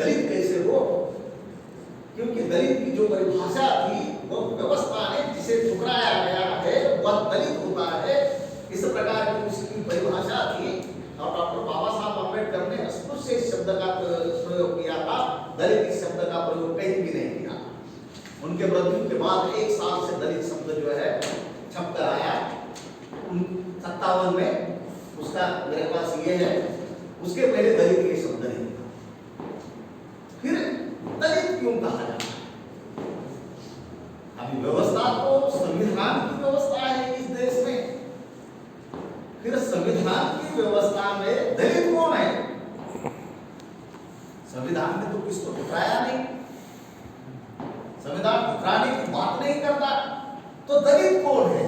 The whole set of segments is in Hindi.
दलित कैसे हो, क्योंकि दलित की जो परिभाषा थी वो व्यवस्था ने जिसे ठुकराया गया है वह दलित होता है, इस प्रकार की उसकी परिभाषा थी। और डॉक्टर बाबा साहब अम्बेडकर ने अस्पृश्य शब्द का प्रयोग किया था, दलित इस शब्द का प्रयोग कहीं भी नहीं किया। उनके मृत्यु के बाद 1 साल से दलित शब्द जो है छप कर आया, 57 में उसका मेरे पास ये है, उसके पहले दलित ये शब्द नहीं था। फिर दलित क्यों कहा जाता है? अभी व्यवस्था तो संविधान की व्यवस्था है इस देश में, फिर संविधान की व्यवस्था में दलित कौन है? संविधान ने तो किसको ठुकराया नहीं, संविधान ठुकराने की बात नहीं करता, तो दलित कौन है?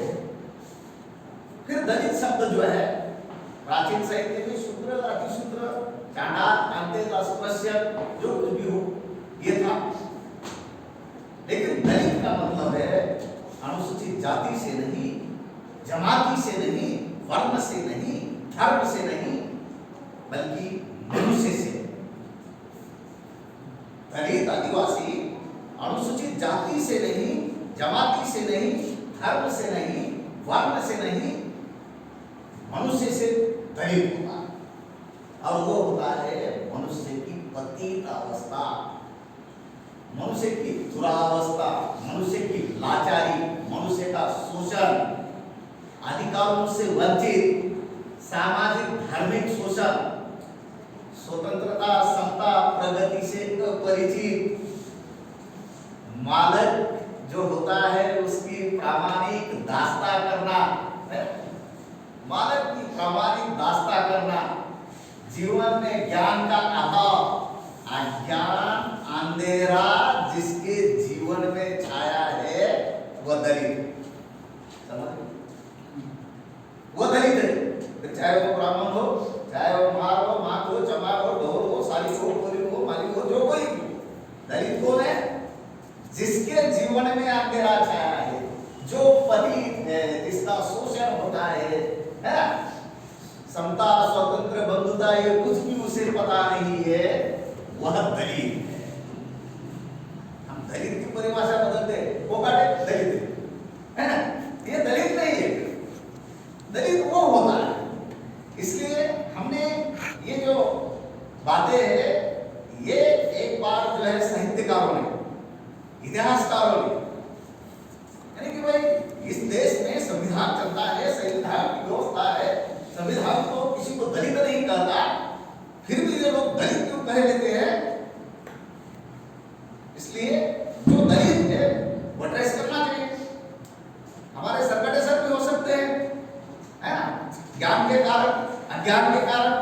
फिर दलित शब्द जो है प्राचीन साहित्य में शूद्र, अतिशूद्र, चांडाल, कांतेय, अस्पृश्य जो कुछ भी हो ये था। लेकिन दलित का मतलब है अनुसूचित जाति से नहीं, जमाती से नहीं, वर्ण से नहीं, धर्म से नहीं, बल्कि मनुष्य से। दलित आदिवासी अनुसूचित जाति से नहीं, जमाती से नहीं, धर्म से नहीं, वर्ण से नहीं, मनुष्य से दलित होता है। और वो होता है मनुष्य की पतित अवस्था, मनुष्य की दुरावस्था, मनुष्य की लाचारी, मनुष्य का शोषण, अधिकारों से वंचित, सामाजिक धार्मिक शोषण, स्वतंत्रता, समता, प्रगति से अपरिचित, मालक जो होता है उसकी प्रामाणिक दास्ता करना, मालक की प्रामाणिक दास्ता करना, जीवन में ज्ञान का अभाव, अज्ञान, अंधेरा जिसके जीवन में छाया है वह दलित, समझ? वह दलित है, चाहे वो ब्राह्मण हो, चाहे वो मार हो, माँ हो, चमार हो, ढोल हो, साली हो, कोली हो, माली हो, जो कोई भी। दलित कौन है? जिसके जीवन में अंधेरा छाया है, जो पतित है, जिसका शोषण होता है ना? समता, स्वतंत्र, बंधुता ये कुछ भी उसे पता नहीं है, वह दलित है। हम दलित की परिभाषा बदलते, वो काटे दलित है ना, ये दलित नहीं है, दलित वो होता है। इसलिए हमने ये जो बातें हैं ये एक बार जो है साहित्यकारों ने, इतिहासकारों ने, यानी कि भाई इस देश में संविधान चलता है, संविधान की व्यवस्था है, संविधान तो किसी को दलित नहीं कहता, फिर भी ये लोग दलित क्यों कह लेते हैं? इसलिए जो दलित है वो ट्रेस करना चाहिए। हमारे सरकटे सर भी हो सकते हैं, है ना? ज्ञान के कारण, अज्ञान के कारण